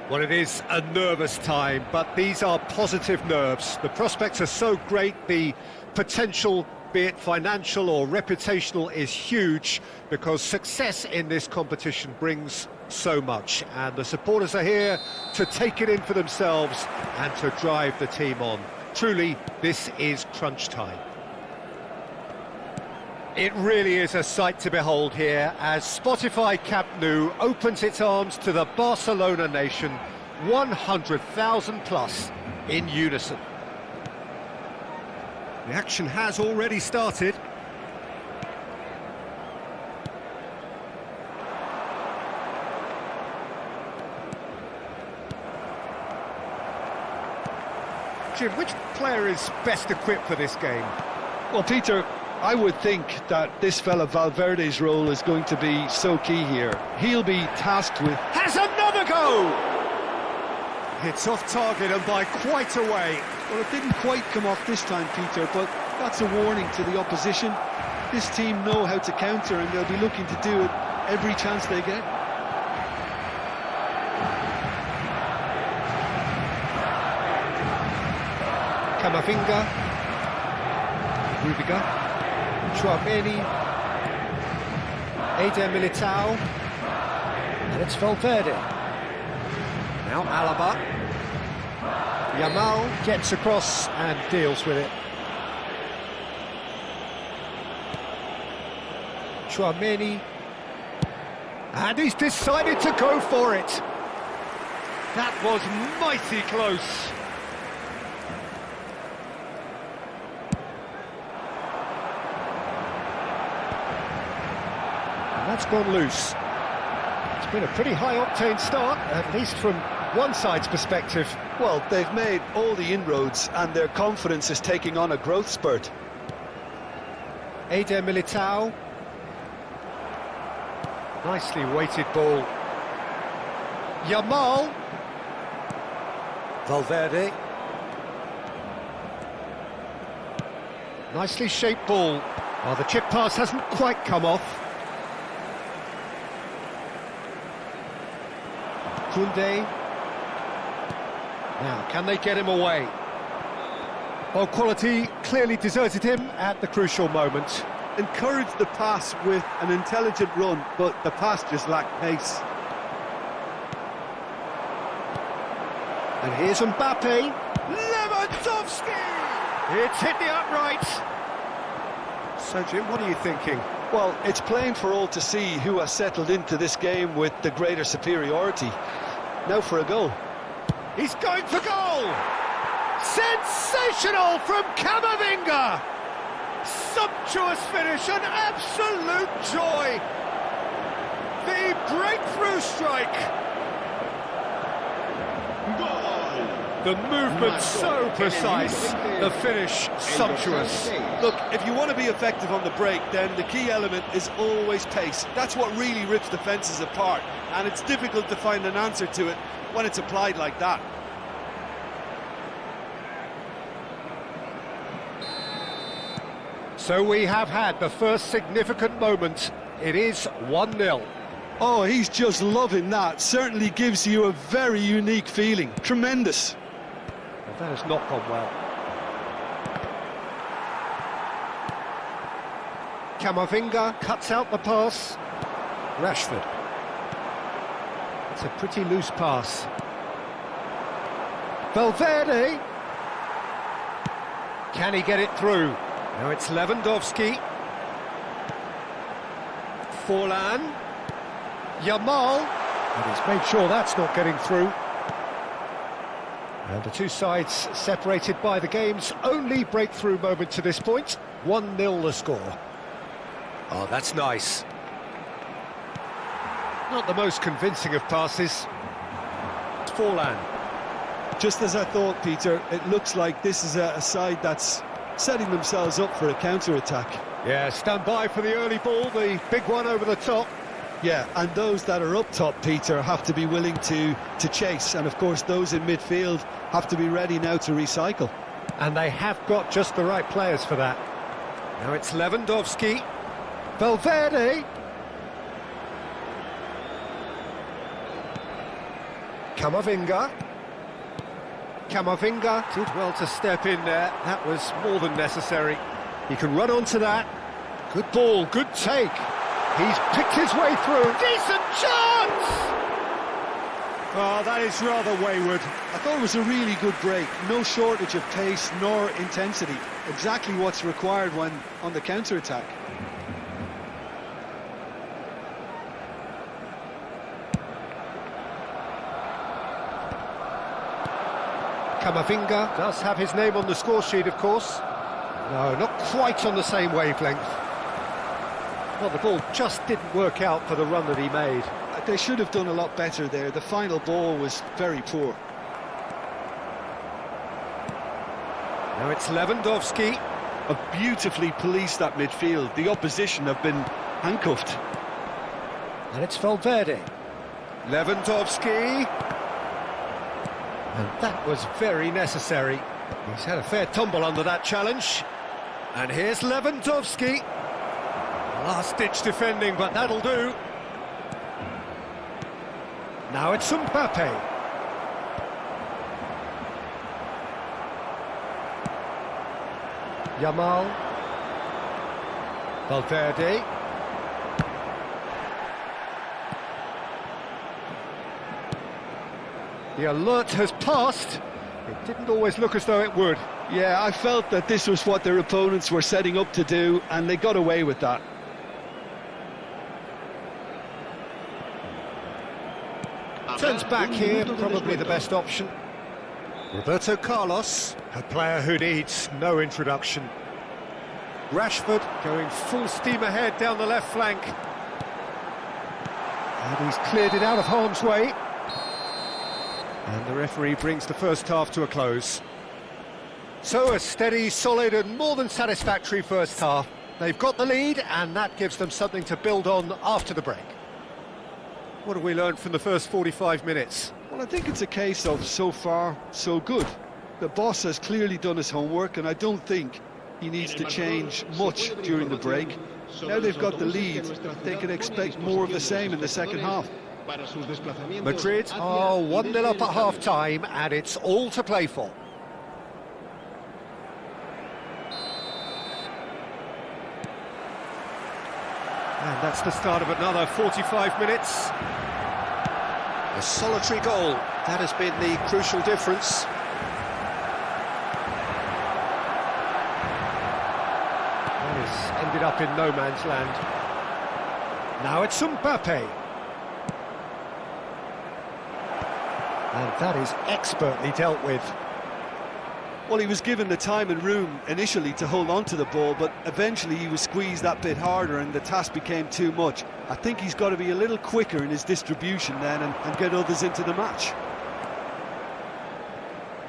Well, it is a nervous time, but these are positive nerves. The prospects are so great, the potential, be it financial or reputational, is huge because success in this competition brings so much. And the supporters are here to take it in for themselves and to drive the team on. Truly, this is crunch time. It really is a sight to behold here as Spotify Camp Nou opens its arms to the Barcelona nation, 100,000 plus in unison. The action has already started. Jim, which player is best equipped for this game? Well, Peter, I would think that this fella Valverde's role is going to be so key here. He'll be tasked with... Has another go! Hits off target and by quite a way. Well, it didn't quite come off this time, Peter, but that's a warning to the opposition. This team know how to counter and they'll be looking to do it every chance they get. Camavinga, Rudiger, Chouameni, Eder Militao, and it's Valverde. Now Alaba, Yamal gets across and deals with it. Chouameni, and he's decided to go for it. That was mighty close. That's gone loose. It's been a pretty high-octane start, at least from one side's perspective. Well, they've made all the inroads and their confidence is taking on a growth spurt. Eder Militao. Nicely weighted ball. Yamal. Valverde. Nicely shaped ball. Oh, the chip pass hasn't quite come off. Koundé. Now, can they get him away? Well, quality clearly deserted him at the crucial moment. Encouraged the pass with an intelligent run, but the pass just lacked pace. And here's Mbappe. Lewandowski! It's hit the upright. So, Jim, what are you thinking? Well, it's plain for all to see who has settled into this game with the greater superiority. Now for a goal. He's going for goal! Sensational from Camavinga! Sumptuous finish, an absolute joy! The breakthrough strike! The movement so precise, the finish sumptuous. Look, if you want to be effective on the break, then the key element is always pace. That's what really rips defences apart, and it's difficult to find an answer to it when it's applied like that. So we have had the first significant moment. It is 1-0. Oh, he's just loving that. Certainly gives you a very unique feeling. Tremendous. Well, that has not gone well. Camavinga cuts out the pass. Rashford. It's a pretty loose pass. Valverde. Can he get it through? Now it's Lewandowski. Forlan. Yamal. And he's made sure that's not getting through. And the two sides separated by the game's only breakthrough moment to this point. 1-0 the score. Oh, that's nice. Not the most convincing of passes. It's Forlan. Just as I thought, Peter, it looks like this is a side that's setting themselves up for a counter-attack. Yeah, stand by for the early ball, the big one over the top. Yeah, and those that are up top, Peter, have to be willing to chase. And, of course, those in midfield have to be ready now to recycle. And they have got just the right players for that. Now it's Lewandowski. Valverde. Camavinga. Camavinga did well to step in there. That was more than necessary. He can run onto that. Good ball, good take. He's picked his way through. Decent chance! Oh, that is rather wayward. I thought it was a really good break. No shortage of pace nor intensity. Exactly what's required when on the counter-attack. Camavinga does have his name on the score sheet, of course. No, not quite on the same wavelength. Well, the ball just didn't work out for the run that he made. They should have done a lot better there. The final ball was very poor. Now it's Lewandowski. Have beautifully policed that midfield. The opposition have been handcuffed. And it's Valverde. Lewandowski. And that was very necessary. He's had a fair tumble under that challenge. And here's Lewandowski. Last-ditch defending, but that'll do. Now it's Mbappe. Yamal. Valverde. The alert has passed. It didn't always look as though it would. Yeah, I felt that this was what their opponents were setting up to do, and they got away with that. Turns back here, probably the best option. Roberto Carlos, a player who needs no introduction. Rashford going full steam ahead down the left flank. And he's cleared it out of harm's way. And the referee brings the first half to a close. So a steady, solid and more than satisfactory first half. They've got the lead and that gives them something to build on after the break. What have we learned from the first 45 minutes? Well, I think it's a case of so far, so good. The boss has clearly done his homework, and I don't think he needs to change much during the break. Now they've got the lead, they can expect more of the same in the second half. Madrid are 1-0 up at half-time, and it's all to play for. And that's the start of another 45 minutes. A solitary goal, that has been the crucial difference. That has ended up in no man's land. Now it's Mbappe. And that is expertly dealt with. Well, he was given the time and room initially to hold on to the ball, but eventually he was squeezed that bit harder and the task became too much. I think he's got to be a little quicker in his distribution then and get others into the match.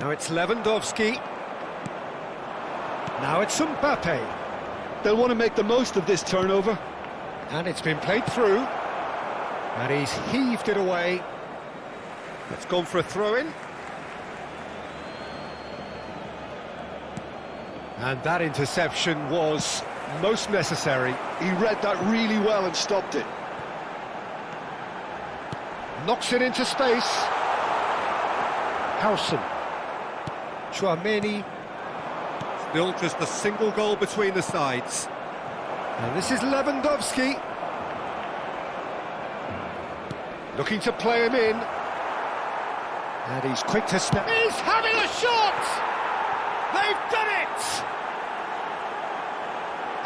Now it's Lewandowski. Now it's Mbappe. They'll want to make the most of this turnover. And it's been played through. And he's heaved it away. It's gone for a throw-in. And that interception was most necessary. He read that really well and stopped it. Knocks it into space. Howson. Chouameni. Still just a single goal between the sides. And this is Lewandowski. Looking to play him in. And he's quick to snap. He's having a shot! They've done it!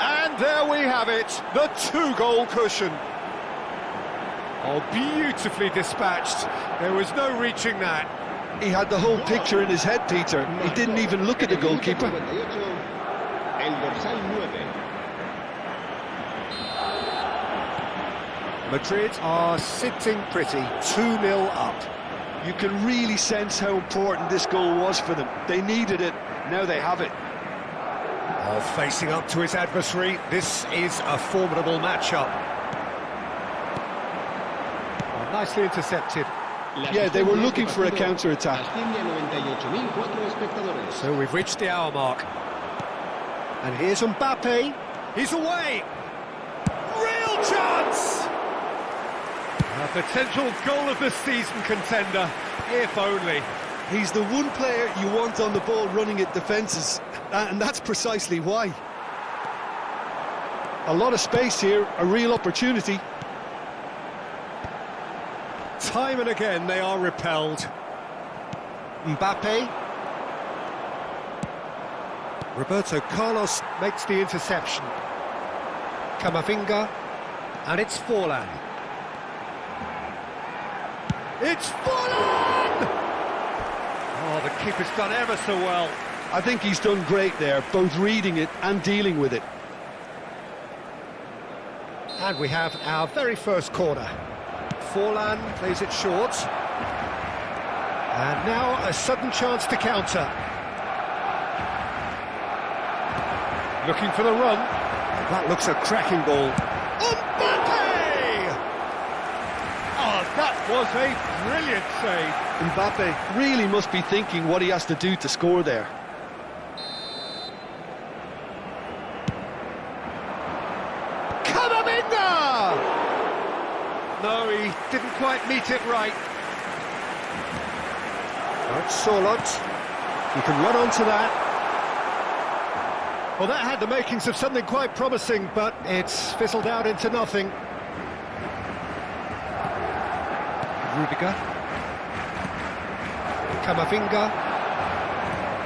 And there we have it, the two-goal cushion. Oh, beautifully dispatched. There was no reaching that. He had the whole picture in his head, Peter. He didn't even look at the goalkeeper. Madrid are sitting pretty, 2-0 up. You can really sense how important this goal was for them. They needed it, now they have it. Oh, facing up to his adversary, this is a formidable matchup. Oh, nicely intercepted. Yeah, they were looking for a counter-attack. So we've reached the hour mark. And here's Mbappe. He's away. Real chance! A potential goal of the season contender, if only. He's the one player you want on the ball running at defences, and that's precisely why. A lot of space here, a real opportunity. Time and again they are repelled. Mbappe. Roberto Carlos makes the interception. Camavinga. And it's Forlan. It's Forlan! Oh, the keeper's done ever so well. I think he's done great there, both reading it and dealing with it. And we have our very first corner. Forlan plays it short. And now a sudden chance to counter. Looking for the run. That looks a cracking ball. Mbappe! Oh, that was a brilliant save. Mbappe really must be thinking what he has to do to score there. Camavinga! No, he didn't quite meet it right. That's Solot. You can run onto that. Well, that had the makings of something quite promising, but it's fizzled out into nothing. Rudiger. Camavinga.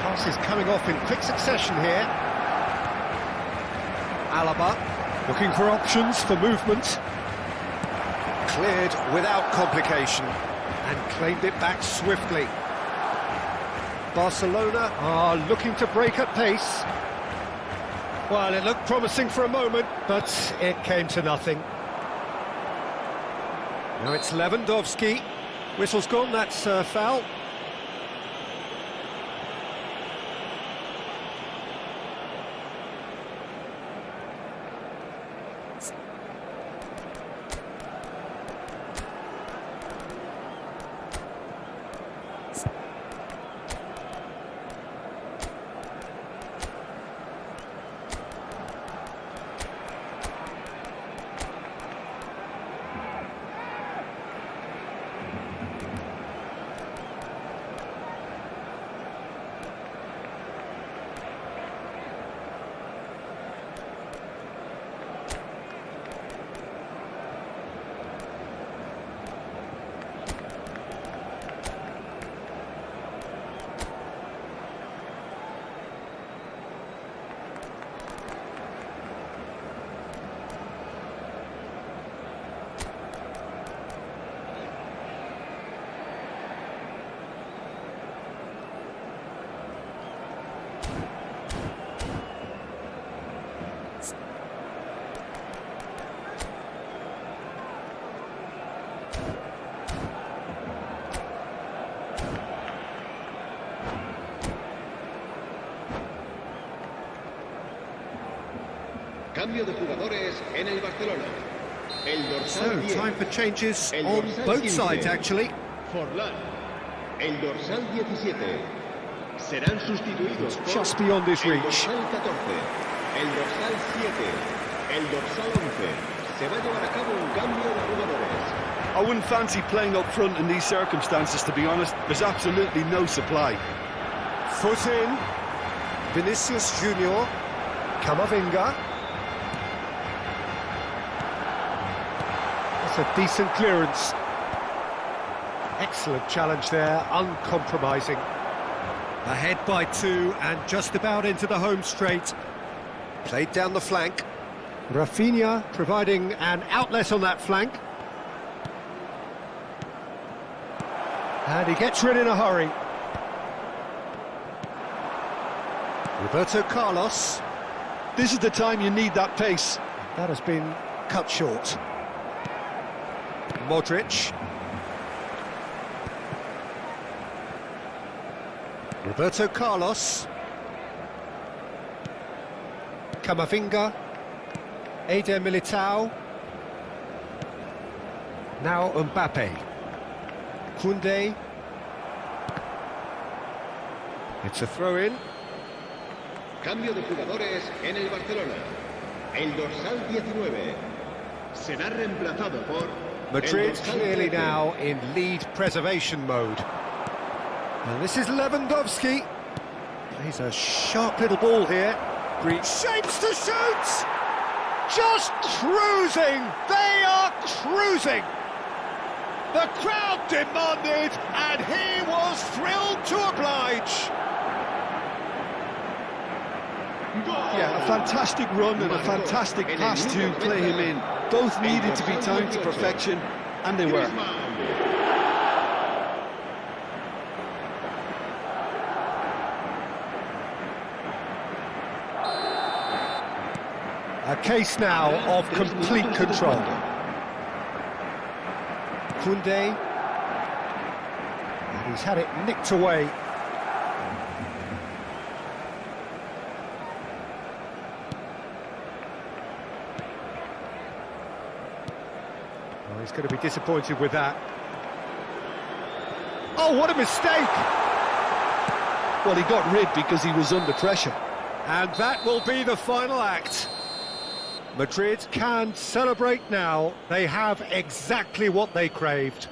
Pass is coming off in quick succession here. Alaba, looking for options for movement. Cleared without complication and claimed it back swiftly. Barcelona are looking to break at pace. Well, it looked promising for a moment, but it came to nothing. Now it's Lewandowski. Whistle's gone, that's foul. Cambio de jugadores en el Barcelona. El dorsal 10. Time for changes on both sides, actually. Forlan. El dorsal 17. Serán sustituidos por Just beyond his el reach. dorsal 14. El dorsal 7. El dorsal 11. Se va a llevar a cabo un cambio de jugadores. I wouldn't fancy playing up front in these circumstances, to be honest. There's absolutely no supply. Foot in. Vinicius Junior. Camavinga. That's a decent clearance. Excellent challenge there, uncompromising. Ahead by 2 and just about into the home straight. Played down the flank. Rafinha providing an outlet on that flank. And he gets rid in a hurry. Roberto Carlos. This is the time you need that pace. That has been cut short. Modric. Roberto Carlos. Camavinga. Eder Militao. Now Mbappe. Koundé. It's a throw-in. Cambio de jugadores en el Barcelona. El dorsal 19 será reemplazado por Madrid clearly now in lead preservation mode. And this is Lewandowski. He's a sharp little ball here. Great shapes to shoot! Just cruising! They are cruising! The crowd demanded, and he was thrilled to oblige. Yeah, a fantastic run and a fantastic pass to play him in. Both needed to be timed to perfection, and they were. A case now of complete control. Koundé. And he's had it nicked away. Oh, he's going to be disappointed with that. Oh, what a mistake! Well, he got rid because he was under pressure. And that will be the final act. Madrid can celebrate now. They have exactly what they craved.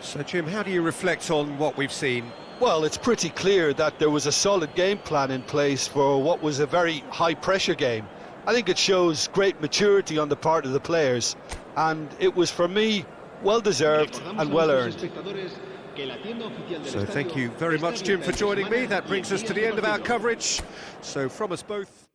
So, Jim, how do you reflect on what we've seen? Well, it's pretty clear that there was a solid game plan in place for what was a very high-pressure game. I think it shows great maturity on the part of the players, and it was, for me, well-deserved and well-earned. So thank you very much, Jim, for joining me. That brings us to the end of our coverage. So from us both...